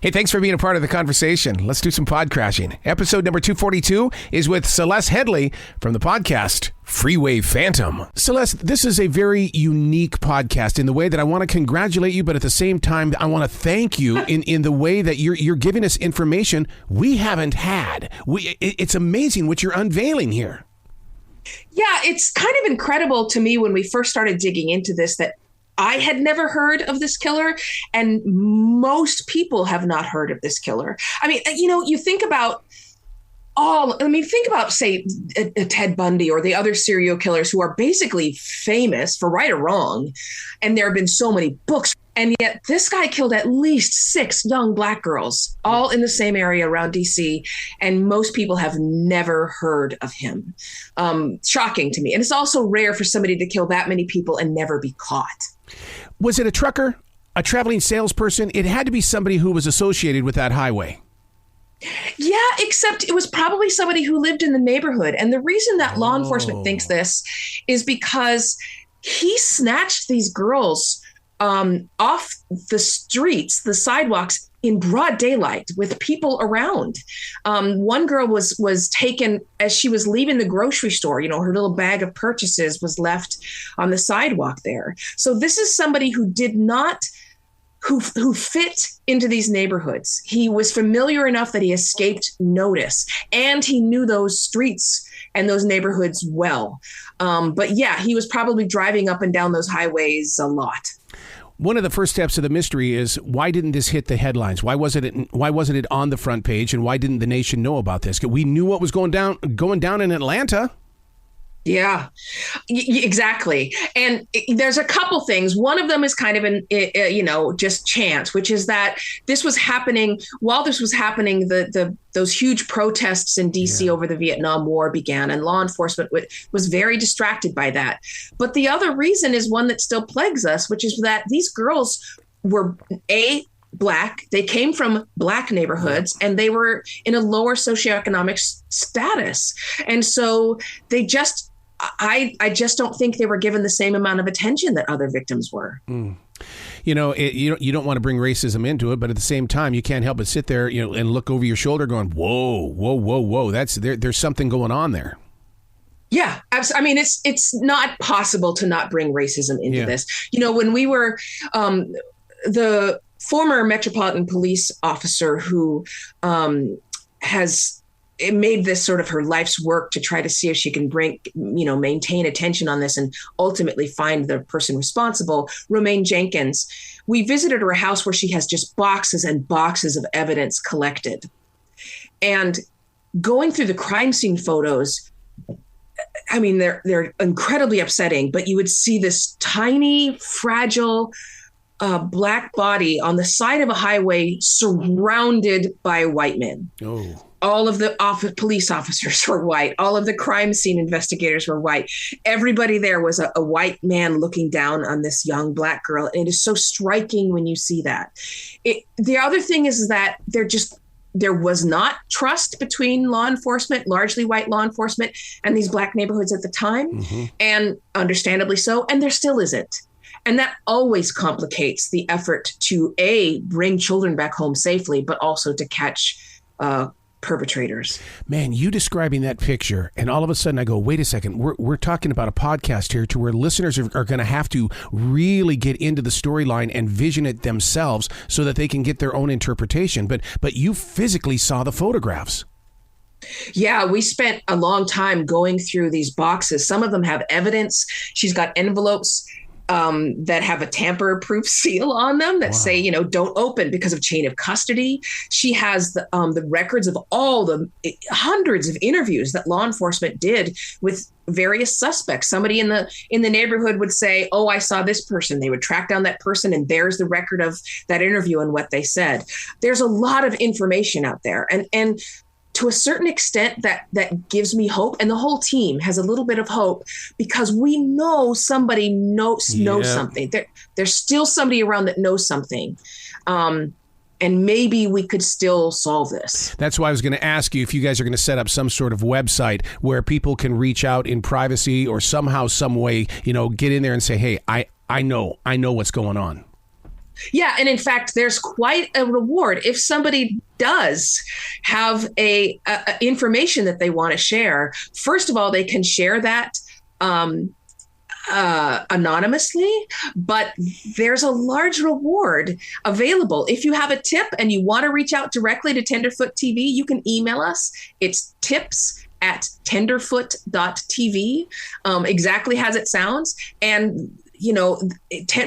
Hey, thanks for being a part of the conversation. Let's do some pod crashing. Episode number 242 is with Celeste Headlee from the podcast Freeway Phantom. Celeste, this is a very unique podcast in the way that I want to congratulate you, but at the same time, I want to thank you in the way that you're giving us information we haven't had. It's amazing what you're unveiling here. Yeah, it's kind of incredible to me when we first started digging into this that I had never heard of this killer, and most people have not heard of this killer. I mean, you think about say, a Ted Bundy or the other serial killers who are basically famous for right or wrong, and there have been so many books. And yet this guy killed at least 6 young Black girls, all in the same area around D.C., and most people have never heard of him. Shocking to me. And it's also rare for somebody to kill that many people and never be caught. Was it a trucker, a traveling salesperson? It had to be somebody who was associated with that highway. Yeah, except it was probably somebody who lived in the neighborhood. And the reason that law enforcement thinks this is because he snatched these girls off the streets, the sidewalks, in broad daylight with people around. One girl was taken as she was leaving the grocery store. Her little bag of purchases was left on the sidewalk there. So this is somebody who did not, who fit into these neighborhoods. He was familiar enough that he escaped notice, and he knew those streets and those neighborhoods well. But yeah, he was probably driving up and down those highways a lot. One of the first steps of the mystery is, why didn't this hit the headlines? Why wasn't it on the front page, and why didn't the nation know about this? We knew what was going down in Atlanta. Yeah, exactly. And there's a couple things. One of them is kind of just chance, which is that this was happening while this was happening. Those huge protests in D.C. over the Vietnam War began, and law enforcement was very distracted by that. But the other reason is one that still plagues us, which is that these girls were Black. They came from Black neighborhoods, and they were in a lower socioeconomic status. And so they just, I just don't think they were given the same amount of attention that other victims were. You don't want to bring racism into it, but at the same time, you can't help but sit there, and look over your shoulder going, whoa. There's something going on there. Yeah, absolutely. I mean, it's not possible to not bring racism into this. When we were the former Metropolitan Police officer who has made this sort of her life's work to try to see if she can maintain attention on this and ultimately find the person responsible, Romaine Jenkins. We visited her house where she has just boxes and boxes of evidence collected. And going through the crime scene photos, I mean, they're incredibly upsetting, but you would see this tiny, fragile, Black body on the side of a highway surrounded by white men. Oh. All of the police officers were white. All of the crime scene investigators were white. Everybody there was a white man looking down on this young Black girl. And it is so striking when you see that. The other thing is that there was not trust between law enforcement, largely white law enforcement, and these Black neighborhoods at the time. And understandably so. And there still isn't. And that always complicates the effort to bring children back home safely, but also to catch perpetrators. Man, you describing that picture, and all of a sudden I go, wait a second, we're talking about a podcast here to where listeners are going to have to really get into the storyline and vision it themselves so that they can get their own interpretation. But you physically saw the photographs. Yeah, we spent a long time going through these boxes. Some of them have evidence. She's got envelopes that have a tamper-proof seal on them that say, don't open because of chain of custody. She has the records of all the hundreds of interviews that law enforcement did with various suspects. Somebody in the neighborhood would say, "Oh, I saw this person." They would track down that person, and there's the record of that interview and what they said. There's a lot of information out there, and to a certain extent, that gives me hope. And the whole team has a little bit of hope because we know somebody knows something. There's still somebody around that knows something. And maybe we could still solve this. That's why I was going to ask you if you guys are going to set up some sort of website where people can reach out in privacy or somehow, some way, get in there and say, hey, I know what's going on. Yeah. And in fact, there's quite a reward if somebody does have a information that they want to share. First of all, they can share that anonymously, but there's a large reward available. If you have a tip and you want to reach out directly to Tenderfoot TV, you can email us. It's tips@tenderfoot.tv, exactly as it sounds. And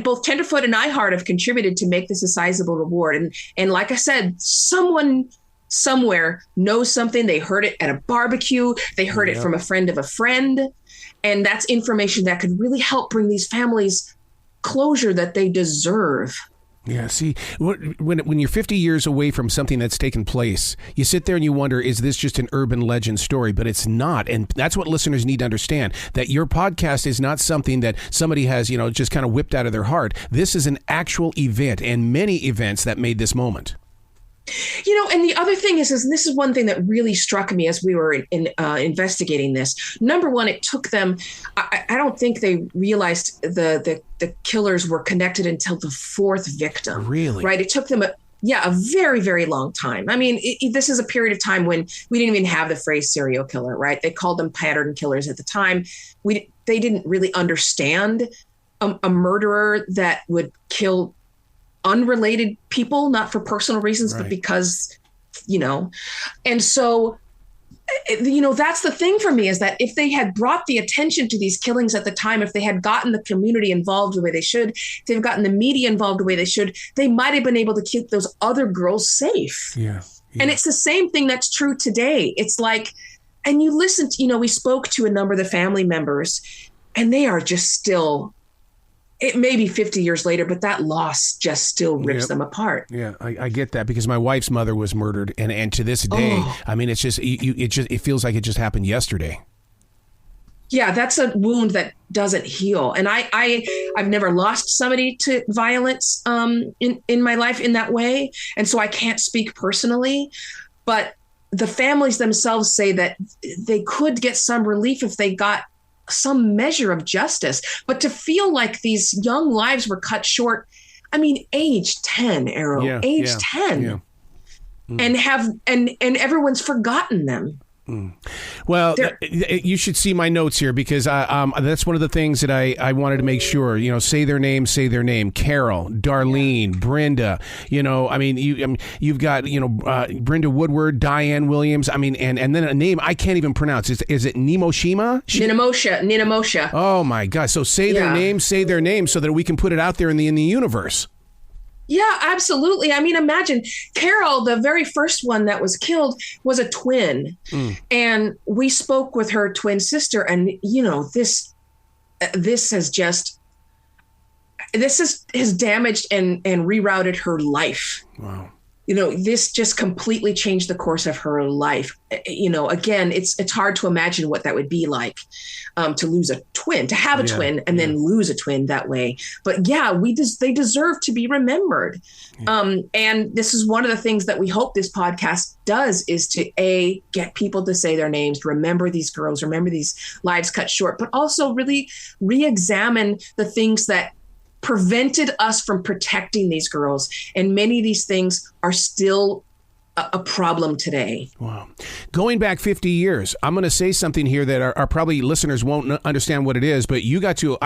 both Tenderfoot and iHeart have contributed to make this a sizable reward. And like I said, someone somewhere knows something. They heard it at a barbecue. They heard it from a friend of a friend. And that's information that could really help bring these families closure that they deserve. Yeah, see, when you're 50 years away from something that's taken place, you sit there and you wonder, is this just an urban legend story? But it's not. And that's what listeners need to understand, that your podcast is not something that somebody has, just kind of whipped out of their heart. This is an actual event, and many events that made this moment. And the other thing is this is one thing that really struck me as we were investigating this. Number one, it took them, I don't think they realized the killers were connected until the fourth victim. Really? Right? It took them a very, very long time. I mean, this is a period of time when we didn't even have the phrase serial killer, right? They called them pattern killers at the time. They didn't really understand a murderer that would kill unrelated people, not for personal reasons, right, but because, and so, that's the thing for me, is that if they had brought the attention to these killings at the time, if they had gotten the community involved the way they should, if they've gotten the media involved the way they should, they might have been able to keep those other girls safe. Yeah. And it's the same thing that's true today. It's like, and you listen to, we spoke to a number of the family members, and they are just still, it may be 50 years later, but that loss just still rips them apart. Yeah, I get that, because my wife's mother was murdered, and to this day, I mean, it's just it feels like it just happened yesterday. Yeah, that's a wound that doesn't heal, and I've never lost somebody to violence in my life in that way, and so I can't speak personally, but the families themselves say that they could get some relief if they got some measure of justice. But to feel like these young lives were cut short, I mean, age 10, Arrow, age 10, and everyone's forgotten them. Well, you should see my notes here, because that's one of the things that I wanted to make sure, say their name. Carol, Darlene, Brenda, you've got, Brenda Woodward, Diane Williams. I mean, and then a name I can't even pronounce. Is it Nemoshima? Ninamosha. Oh my God. So say their name so that we can put it out there in the universe. Yeah, absolutely. I mean, imagine Carol, the very first one that was killed, was a twin. And we spoke with her twin sister, and, this has damaged and rerouted her life. Wow. This just completely changed the course of her life. Again, it's hard to imagine what that would be like, to lose a twin, to have a twin and then lose a twin that way. But they deserve to be remembered. Yeah. And this is one of the things that we hope this podcast does, is to get people to say their names, remember these girls, remember these lives cut short, but also really re-examine the things that prevented us from protecting these girls. And many of these things are still a problem today. Wow. Going back 50 years, I'm going to say something here that our probably listeners won't understand what it is, but you got to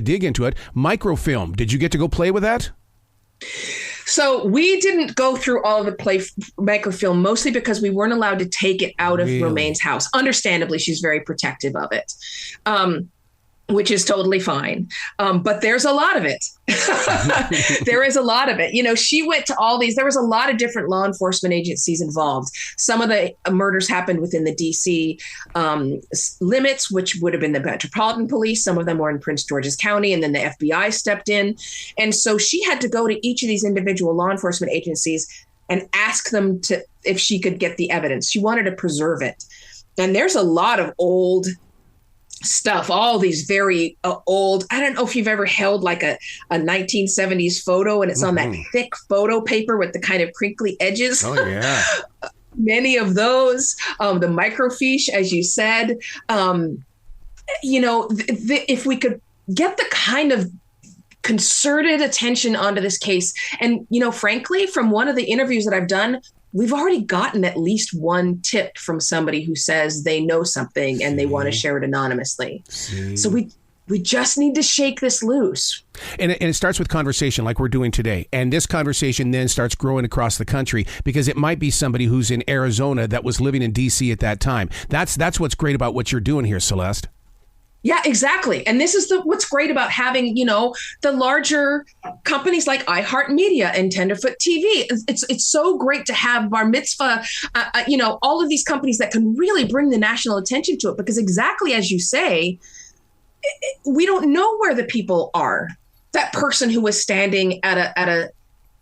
dig into it. Microfilm. Did you get to go play with that? So we didn't go through all of the microfilm, mostly because we weren't allowed to take it out of Romaine's house. Understandably, she's very protective of it. Which is totally fine. But there's a lot of it. There is a lot of it. She went to all these, there was a lot of different law enforcement agencies involved. Some of the murders happened within the D.C. Limits, which would have been the Metropolitan Police. Some of them were in Prince George's County, and then the FBI stepped in. And so she had to go to each of these individual law enforcement agencies and ask them if she could get the evidence. She wanted to preserve it. And there's a lot of old stuff, all these very old, I don't know if you've ever held like a 1970s photo, and it's on that thick photo paper with the kind of crinkly edges. Oh, yeah. Many of those, the microfiche, as you said, if we could get the kind of concerted attention onto this case. And, frankly, from one of the interviews that I've done, we've already gotten at least one tip from somebody who says they know something and they want to share it anonymously. So we just need to shake this loose. And it starts with conversation like we're doing today. And this conversation then starts growing across the country because it might be somebody who's in Arizona that was living in D.C. at that time. That's what's great about what you're doing here, Celeste. Yeah, exactly. And this is what's great about having, the larger companies like iHeartRadio and Tenderfoot TV. It's so great to have Bar Mitzvah, all of these companies that can really bring the national attention to it, because exactly as you say, we don't know where the people are. That person who was standing at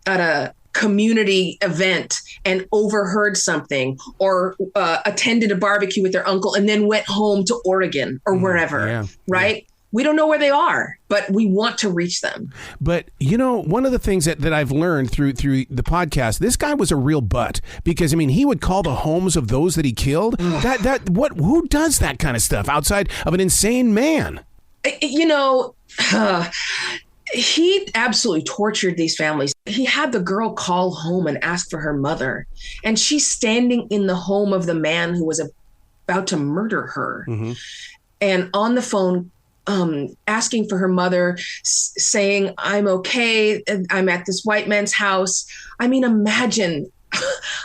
a community event and overheard something, or attended a barbecue with their uncle and then went home to Oregon or wherever, right? Yeah. We don't know where they are, but we want to reach them. But, one of the things that I've learned through the podcast, this guy was a real butt, because, he would call the homes of those that he killed. Who does that kind of stuff outside of an insane man? He absolutely tortured these families. He had the girl call home and ask for her mother, and she's standing in the home of the man who was about to murder her, and on the phone, asking for her mother, saying, "I'm okay. I'm at this white man's house." Imagine.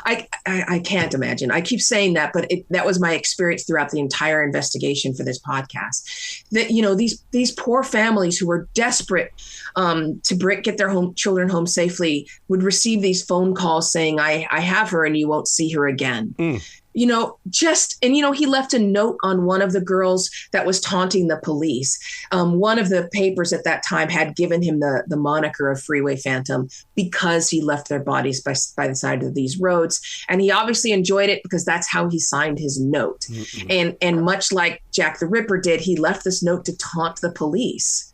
I can't imagine. I keep saying that, but that was my experience throughout the entire investigation for this podcast. That, these poor families who were desperate to get their children home safely would receive these phone calls saying, I have her and you won't see her again. He left a note on one of the girls that was taunting the police. One of the papers at that time had given him the moniker of Freeway Phantom because he left their bodies by the side of these roads. And he obviously enjoyed it because that's how he signed his note. And much like Jack the Ripper did, he left this note to taunt the police.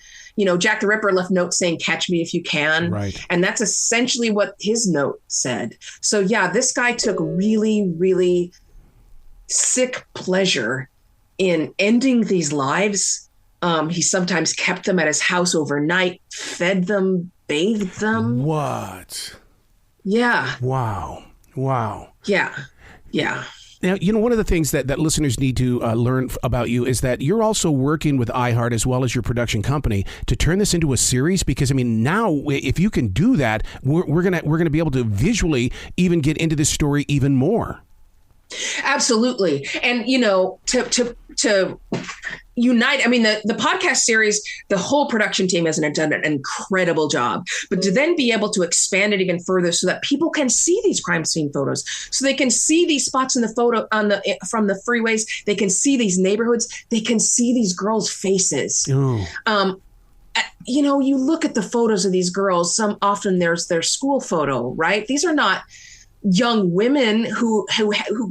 Jack the Ripper left notes saying, "Catch me if you can." Right. And that's essentially what his note said. So yeah, this guy took really, really sick pleasure in ending these lives. He sometimes kept them at his house overnight, fed them, bathed them. What? Yeah. Wow. Yeah. Now, one of the things that listeners need to learn about you is that you're also working with iHeart as well as your production company to turn this into a series. Because now if you can do that, we're gonna be able to visually even get into this story even more. Absolutely. And, to unite, the podcast series, the whole production team has done an incredible job, but to then be able to expand it even further so that people can see these crime scene photos, so they can see these spots in the photo from the freeways. They can see these neighborhoods. They can see these girls' faces. You look at the photos of these girls, often there's their school photo, right? These are not young women who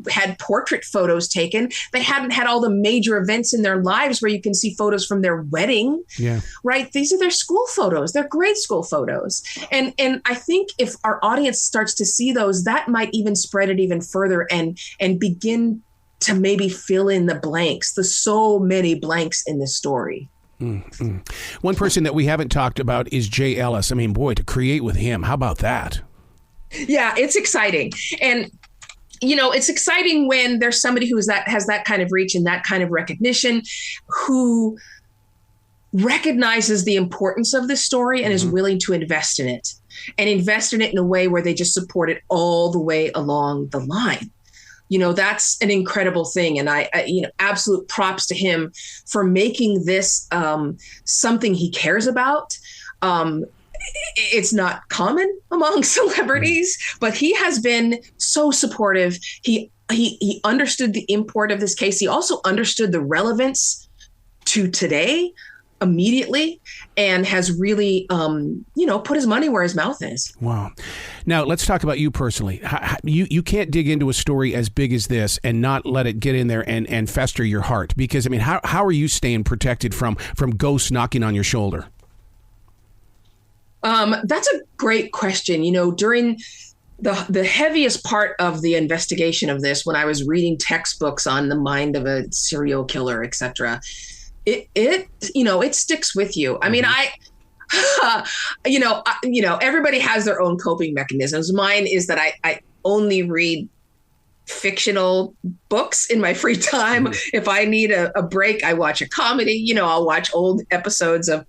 had portrait photos taken. They hadn't had all the major events in their lives where you can see photos from their wedding. Yeah. Right. These are their school photos, their grade school photos. And I think if our audience starts to see those, that might even spread it even further and begin to maybe fill in the blanks. There's so many blanks in this story. Mm-hmm. One person that we haven't talked about is Jay Ellis. To create with him, how about that? Yeah, it's exciting. And, it's exciting when there's somebody has that kind of reach and that kind of recognition, who recognizes the importance of this story and is willing to invest in it in a way where they just support it all the way along the line. That's an incredible thing. And I absolute props to him for making this something he cares about. It's not common among celebrities, but he has been so supportive. He understood the import of this case. He also understood the relevance to today immediately and has really, put his money where his mouth is. Wow. Now, let's talk about you personally. You can't dig into a story as big as this and not let it get in there and fester your heart. Because, how are you staying protected from ghosts knocking on your shoulder? That's a great question. During the heaviest part of the investigation of this, when I was reading textbooks on the mind of a serial killer, etc., it sticks with you. Everybody has their own coping mechanisms. Mine is that I only read fictional books in my free time. If I need a break, I watch a comedy. I'll watch old episodes of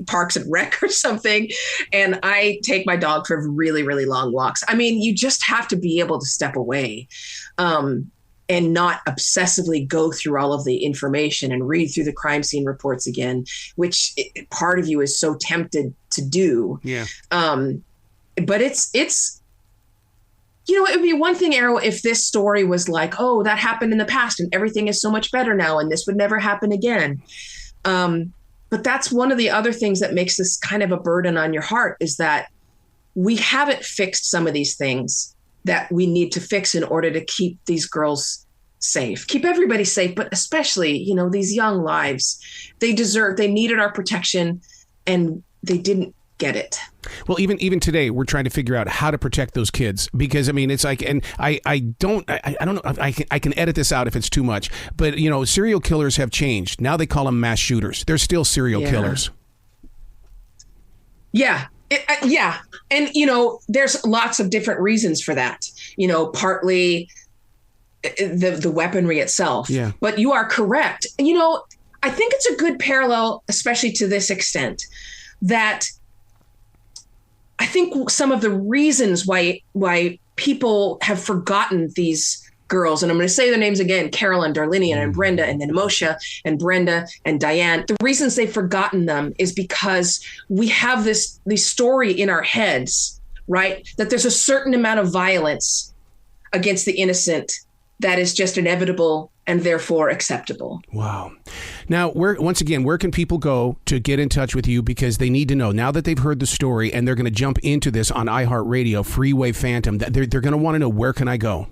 Parks and Rec or something. And I take my dog for really, really long walks. I mean, you just have to be able to step away. And not obsessively go through all of the information and read through the crime scene reports again, which part of you is so tempted to do. Yeah. But it's it would be one thing, Arrow, if this story was like, oh, that happened in the past and everything is so much better now and this would never happen again. But that's one of the other things that makes this kind of a burden on your heart, is that we haven't fixed some of these things that we need to fix in order to keep these girls safe, keep everybody safe, but especially, these young lives. They needed our protection and they didn't get it. Well, even today, we're trying to figure out how to protect those kids, because, I mean, it's like, and I don't know, I can edit this out if it's too much, but, serial killers have changed. Now they call them mass shooters. They're still serial killers. Yeah. Yeah. And, there's lots of different reasons for that. Partly the weaponry itself. Yeah. But you are correct. I think it's a good parallel, especially to this extent, that I think some of the reasons why people have forgotten these girls, and I'm going to say their names again, Carolyn, Darlene, and Brenda, and then Moshe, and Brenda, and Diane. The reasons they've forgotten them is because we have this story in our heads, right? That there's a certain amount of violence against the innocent that is just inevitable and therefore acceptable. Wow. Now, where can people go to get in touch with you? Because they need to know, now that they've heard the story and they're going to jump into this on iHeartRadio, Freeway Phantom, they're going to want to know, where can I go?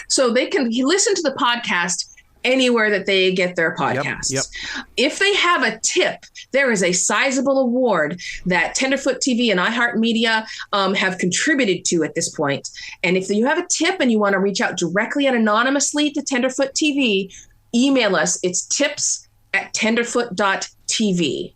So they can listen to the podcast anywhere that they get their podcasts. Yep. If they have a tip, there is a sizable award that Tenderfoot TV and iHeartMedia have contributed to at this point. And if you have a tip and you want to reach out directly and anonymously to Tenderfoot TV, email us. It's tips@tenderfoot.tv.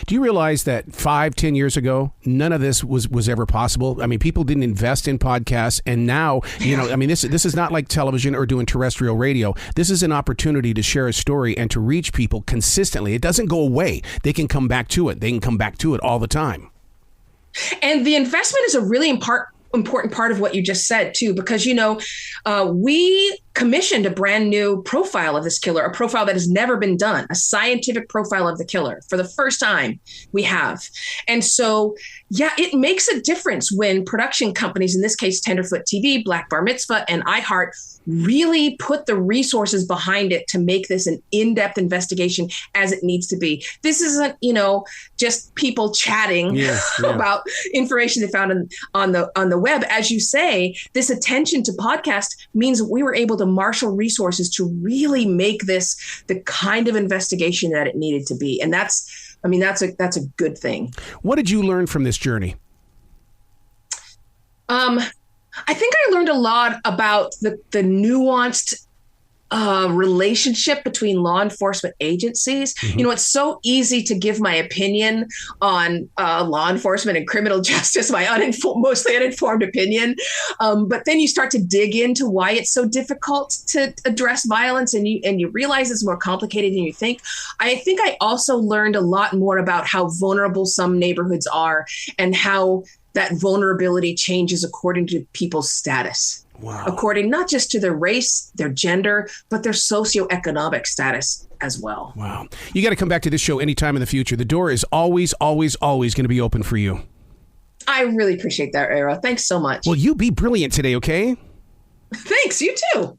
Do you realize that 5-10 years ago, none of this was ever possible? I mean, people didn't invest in podcasts, and now, this is not like television or doing terrestrial radio. This is an opportunity to share a story and to reach people consistently. It doesn't go away. They can come back to it. They can come back to it all the time. And the investment is a really important part of what you just said, too, because, we commissioned a brand new profile of this killer, a profile that has never been done, a scientific profile of the killer for the first time we have. And so, it makes a difference when production companies, in this case, Tenderfoot TV, Black Bar Mitzvah, and iHeart, really put the resources behind it to make this an in-depth investigation as it needs to be. This isn't, just people chatting about information they found on the web. As you say, this attention to podcast means that we were able to marshal resources to really make this the kind of investigation that it needed to be. And that's a good thing. What did you learn from this journey? I think I learned a lot about the nuanced relationship between law enforcement agencies. Mm-hmm. It's so easy to give my opinion on law enforcement and criminal justice, my mostly uninformed opinion. But then you start to dig into why it's so difficult to address violence, and you realize it's more complicated than you think. I think I also learned a lot more about how vulnerable some neighborhoods are and how that vulnerability changes according to people's status. Wow. According not just to their race, their gender, but their socioeconomic status as well. Wow. You got to come back to this show anytime in the future. The door is always, always, always going to be open for you. I really appreciate that, Era. Thanks so much. Well, you be brilliant today, okay? Thanks. You too.